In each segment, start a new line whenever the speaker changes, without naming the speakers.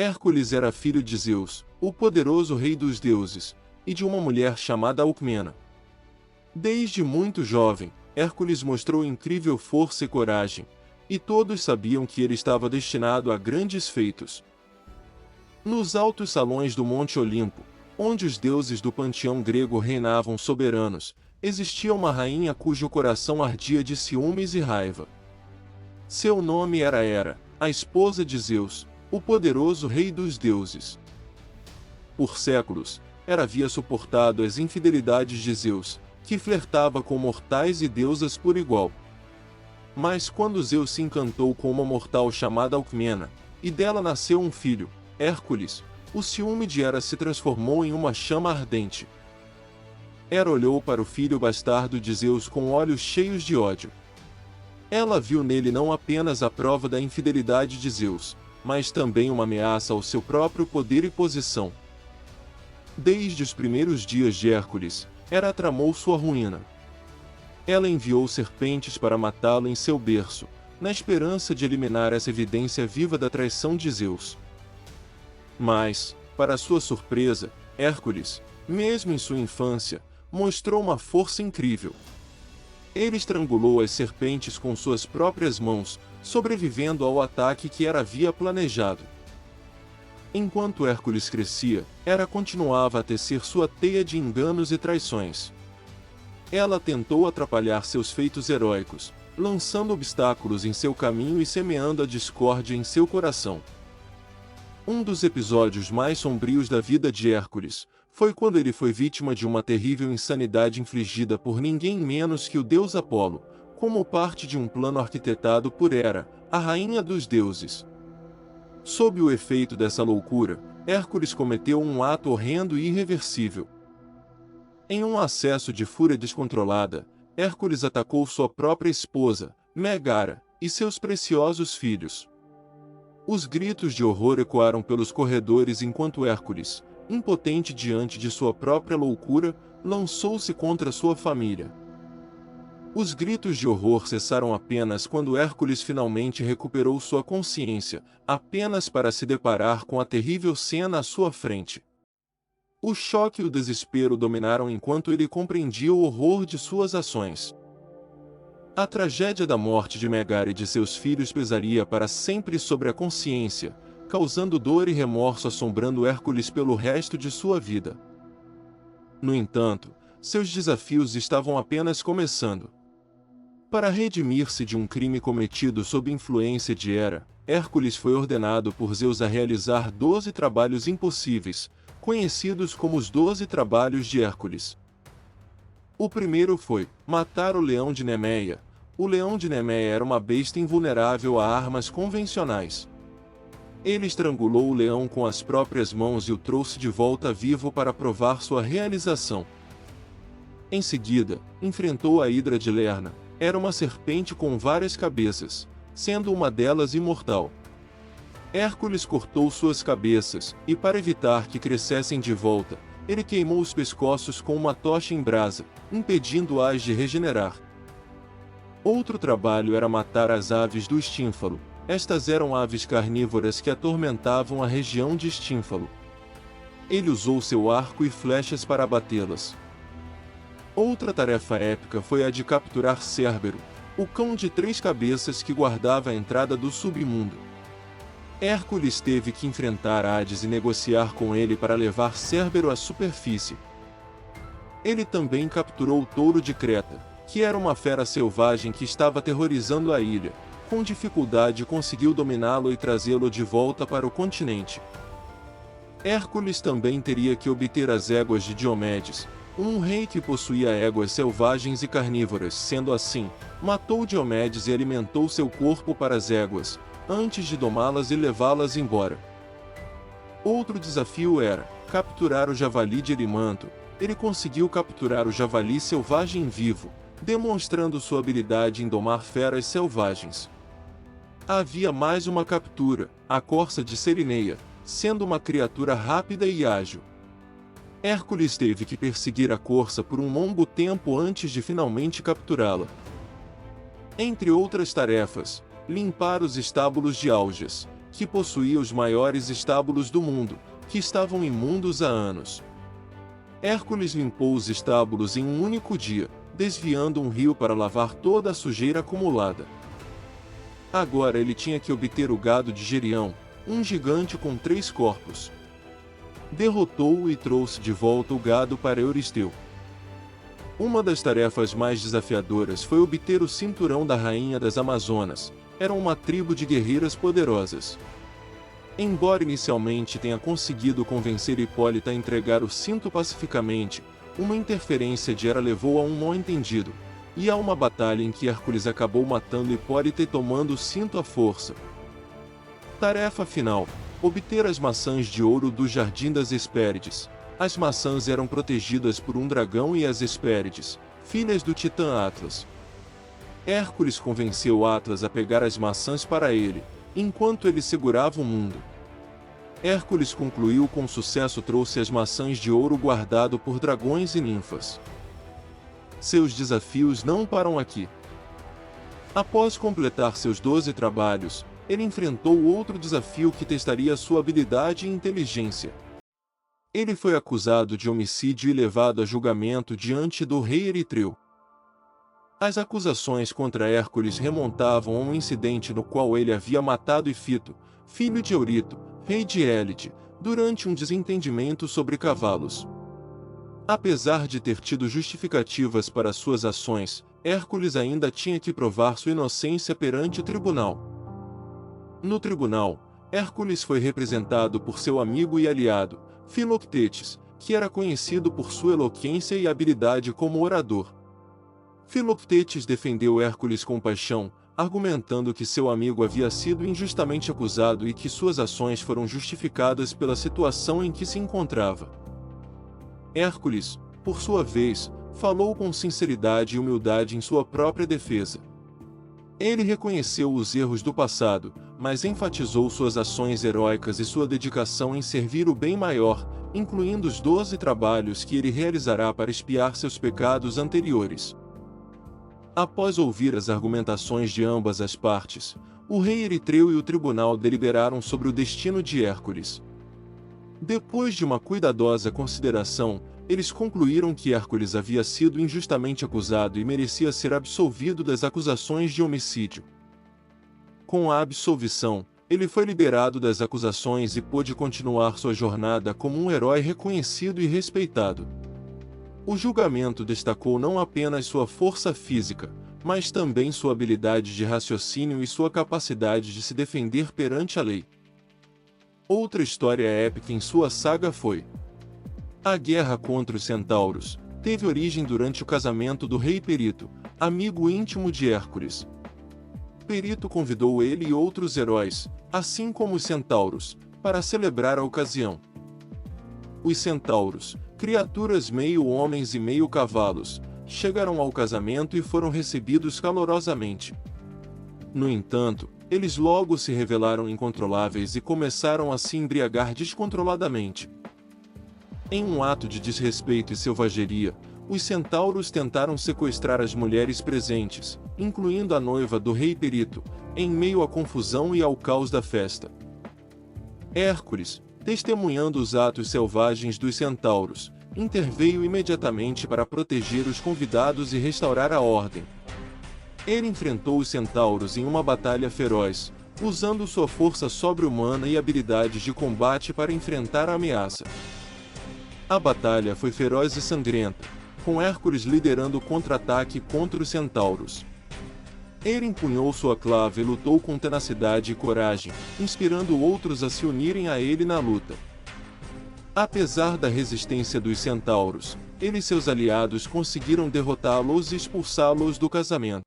Hércules era filho de Zeus, o poderoso rei dos deuses, e de uma mulher chamada Alcmena. Desde muito jovem, Hércules mostrou incrível força e coragem, e todos sabiam que ele estava destinado a grandes feitos. Nos altos salões do Monte Olimpo, onde os deuses do panteão grego reinavam soberanos, existia uma rainha cujo coração ardia de ciúmes e raiva. Seu nome era Hera, a esposa de Zeus, o poderoso rei dos deuses. Por séculos, Hera havia suportado as infidelidades de Zeus, que flertava com mortais e deusas por igual. Mas quando Zeus se encantou com uma mortal chamada Alcmena, e dela nasceu um filho, Hércules, o ciúme de Hera se transformou em uma chama ardente. Hera olhou para o filho bastardo de Zeus com olhos cheios de ódio. Ela viu nele não apenas a prova da infidelidade de Zeus, mas também uma ameaça ao seu próprio poder e posição. Desde os primeiros dias de Hércules, Hera tramou sua ruína. Ela enviou serpentes para matá-lo em seu berço, na esperança de eliminar essa evidência viva da traição de Zeus. Mas, para sua surpresa, Hércules, mesmo em sua infância, mostrou uma força incrível. Ele estrangulou as serpentes com suas próprias mãos, sobrevivendo ao ataque que Hera havia planejado. Enquanto Hércules crescia, Hera continuava a tecer sua teia de enganos e traições. Ela tentou atrapalhar seus feitos heróicos, lançando obstáculos em seu caminho e semeando a discórdia em seu coração. Um dos episódios mais sombrios da vida de Hércules foi quando ele foi vítima de uma terrível insanidade infligida por ninguém menos que o deus Apolo, como parte de um plano arquitetado por Hera, a rainha dos deuses. Sob o efeito dessa loucura, Hércules cometeu um ato horrendo e irreversível. Em um acesso de fúria descontrolada, Hércules atacou sua própria esposa, Megara, e seus preciosos filhos. Os gritos de horror ecoaram pelos corredores enquanto Hércules, impotente diante de sua própria loucura, lançou-se contra sua família. Os gritos de horror cessaram apenas quando Hércules finalmente recuperou sua consciência, apenas para se deparar com a terrível cena à sua frente. O choque e o desespero dominaram enquanto ele compreendia o horror de suas ações. A tragédia da morte de Megara e de seus filhos pesaria para sempre sobre a consciência, causando dor e remorso assombrando Hércules pelo resto de sua vida. No entanto, seus desafios estavam apenas começando. Para redimir-se de um crime cometido sob influência de Hera, Hércules foi ordenado por Zeus a realizar 12 trabalhos impossíveis, conhecidos como os 12 trabalhos de Hércules. O primeiro foi matar o leão de Nemeia. O leão de Nemeia era uma besta invulnerável a armas convencionais. Ele estrangulou o leão com as próprias mãos e o trouxe de volta vivo para provar sua realização. Em seguida, enfrentou a Hidra de Lerna. Era uma serpente com várias cabeças, sendo uma delas imortal. Hércules cortou suas cabeças, e para evitar que crescessem de volta, ele queimou os pescoços com uma tocha em brasa, impedindo-as de regenerar. Outro trabalho era matar as aves do Estínfalo. Estas eram aves carnívoras que atormentavam a região de Estínfalo. Ele usou seu arco e flechas para abatê-las. Outra tarefa épica foi a de capturar Cérbero, o cão de 3 cabeças que guardava a entrada do submundo. Hércules teve que enfrentar Hades e negociar com ele para levar Cérbero à superfície. Ele também capturou o touro de Creta, que era uma fera selvagem que estava aterrorizando a ilha. Com dificuldade conseguiu dominá-lo e trazê-lo de volta para o continente. Hércules também teria que obter as éguas de Diomedes, um rei que possuía éguas selvagens e carnívoras. Sendo assim, matou Diomedes e alimentou seu corpo para as éguas, antes de domá-las e levá-las embora. Outro desafio era capturar o javali de Erimanto. Ele conseguiu capturar o javali selvagem vivo, demonstrando sua habilidade em domar feras selvagens. Havia mais uma captura, a corça de Cerineia, sendo uma criatura rápida e ágil. Hércules teve que perseguir a corça por um longo tempo antes de finalmente capturá-la. Entre outras tarefas, limpar os estábulos de Aljas, que possuía os maiores estábulos do mundo, que estavam imundos há anos. Hércules limpou os estábulos em um único dia, desviando um rio para lavar toda a sujeira acumulada. Agora ele tinha que obter o gado de Gerião, um gigante com 3 corpos. Derrotou-o e trouxe de volta o gado para Euristeu. Uma das tarefas mais desafiadoras foi obter o cinturão da rainha das Amazonas. Eram uma tribo de guerreiras poderosas. Embora inicialmente tenha conseguido convencer Hipólita a entregar o cinto pacificamente, uma interferência de Hera levou a um mal-entendido, e a uma batalha em que Hércules acabou matando Hipólita e tomando o cinto à força. Tarefa final: obter as maçãs de ouro do Jardim das Hespérides. As maçãs eram protegidas por um dragão e as Hespérides, filhas do titã Atlas. Hércules convenceu Atlas a pegar as maçãs para ele, enquanto ele segurava o mundo. Hércules concluiu com sucesso, trouxe as maçãs de ouro guardado por dragões e ninfas. Seus desafios não param aqui. Após completar seus 12 trabalhos, ele enfrentou outro desafio que testaria sua habilidade e inteligência. Ele foi acusado de homicídio e levado a julgamento diante do rei Eritreu. As acusações contra Hércules remontavam a um incidente no qual ele havia matado Ifito, filho de Eurito, rei de Élide, durante um desentendimento sobre cavalos. Apesar de ter tido justificativas para suas ações, Hércules ainda tinha que provar sua inocência perante o tribunal. No tribunal, Hércules foi representado por seu amigo e aliado, Filoctetes, que era conhecido por sua eloquência e habilidade como orador. Filoctetes defendeu Hércules com paixão, argumentando que seu amigo havia sido injustamente acusado e que suas ações foram justificadas pela situação em que se encontrava. Hércules, por sua vez, falou com sinceridade e humildade em sua própria defesa. Ele reconheceu os erros do passado, mas enfatizou suas ações heróicas e sua dedicação em servir o bem maior, incluindo os 12 trabalhos que ele realizará para expiar seus pecados anteriores. Após ouvir as argumentações de ambas as partes, o rei Eritreu e o tribunal deliberaram sobre o destino de Hércules. Depois de uma cuidadosa consideração, eles concluíram que Hércules havia sido injustamente acusado e merecia ser absolvido das acusações de homicídio. Com a absolvição, ele foi liberado das acusações e pôde continuar sua jornada como um herói reconhecido e respeitado. O julgamento destacou não apenas sua força física, mas também sua habilidade de raciocínio e sua capacidade de se defender perante a lei. Outra história épica em sua saga foi a guerra contra os centauros. Teve origem durante o casamento do rei Perito, amigo íntimo de Hércules. Perito convidou ele e outros heróis, assim como os centauros, para celebrar a ocasião. Os centauros, criaturas meio homens e meio cavalos, chegaram ao casamento e foram recebidos calorosamente. No entanto, eles logo se revelaram incontroláveis e começaram a se embriagar descontroladamente. Em um ato de desrespeito e selvageria, os centauros tentaram sequestrar as mulheres presentes, incluindo a noiva do rei Perito, em meio à confusão e ao caos da festa. Hércules, testemunhando os atos selvagens dos centauros, interveio imediatamente para proteger os convidados e restaurar a ordem. Ele enfrentou os centauros em uma batalha feroz, usando sua força sobre-humana e habilidades de combate para enfrentar a ameaça. A batalha foi feroz e sangrenta, com Hércules liderando o contra-ataque contra os centauros. Ele empunhou sua clava e lutou com tenacidade e coragem, inspirando outros a se unirem a ele na luta. Apesar da resistência dos centauros, ele e seus aliados conseguiram derrotá-los e expulsá-los do casamento.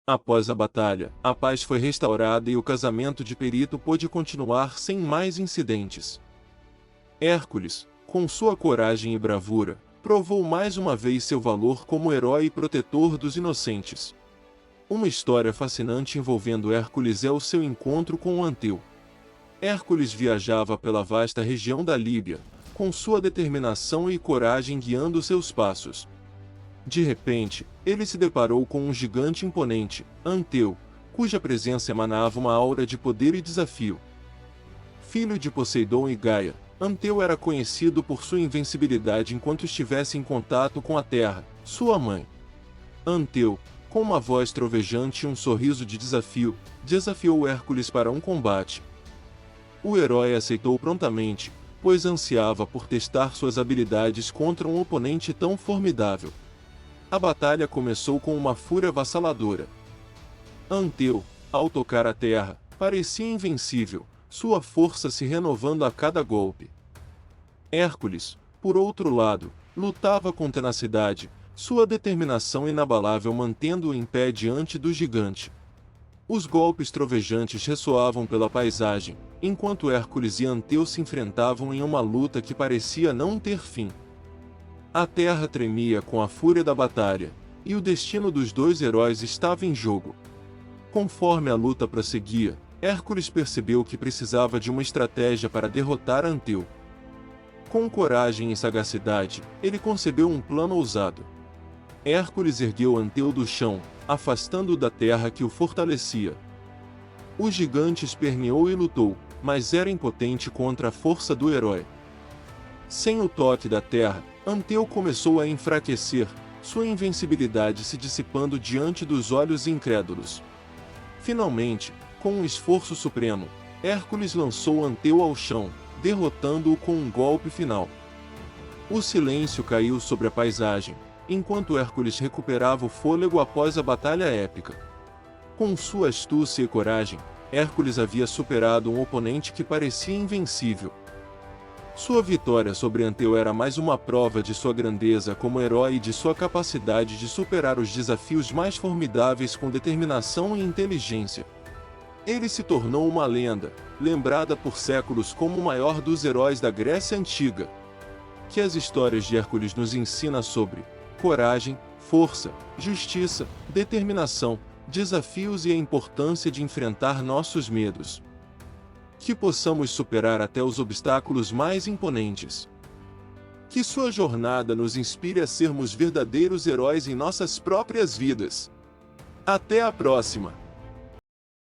Após a batalha, a paz foi restaurada e o casamento de Perito pôde continuar sem mais incidentes. Hércules, com sua coragem e bravura, provou mais uma vez seu valor como herói e protetor dos inocentes. Uma história fascinante envolvendo Hércules é o seu encontro com Anteu. Hércules viajava pela vasta região da Líbia, com sua determinação e coragem guiando seus passos. De repente, ele se deparou com um gigante imponente, Anteu, cuja presença emanava uma aura de poder e desafio. Filho de Poseidon e Gaia, Anteu era conhecido por sua invencibilidade enquanto estivesse em contato com a terra, sua mãe. Anteu, com uma voz trovejante e um sorriso de desafio, desafiou Hércules para um combate. O herói aceitou prontamente, pois ansiava por testar suas habilidades contra um oponente tão formidável. A batalha começou com uma fúria avassaladora. Anteu, ao tocar a terra, parecia invencível, sua força se renovando a cada golpe. Hércules, por outro lado, lutava com tenacidade, sua determinação inabalável mantendo-o em pé diante do gigante. Os golpes trovejantes ressoavam pela paisagem, enquanto Hércules e Anteu se enfrentavam em uma luta que parecia não ter fim. A terra tremia com a fúria da batalha, e o destino dos dois heróis estava em jogo. Conforme a luta prosseguia, Hércules percebeu que precisava de uma estratégia para derrotar Anteu. Com coragem e sagacidade, ele concebeu um plano ousado. Hércules ergueu Anteu do chão, afastando-o da terra que o fortalecia. O gigante esperneou e lutou, mas era impotente contra a força do herói. Sem o toque da terra, Anteu começou a enfraquecer, sua invencibilidade se dissipando diante dos olhos incrédulos. Finalmente, com um esforço supremo, Hércules lançou Anteu ao chão, derrotando-o com um golpe final. O silêncio caiu sobre a paisagem, enquanto Hércules recuperava o fôlego após a batalha épica. Com sua astúcia e coragem, Hércules havia superado um oponente que parecia invencível. Sua vitória sobre Anteu era mais uma prova de sua grandeza como herói e de sua capacidade de superar os desafios mais formidáveis com determinação e inteligência. Ele se tornou uma lenda, lembrada por séculos como o maior dos heróis da Grécia Antiga. Que as histórias de Hércules nos ensinam sobre coragem, força, justiça, determinação, desafios e a importância de enfrentar nossos medos. Que possamos superar até os obstáculos mais imponentes. Que sua jornada nos inspire a sermos verdadeiros heróis em nossas próprias vidas. Até a próxima!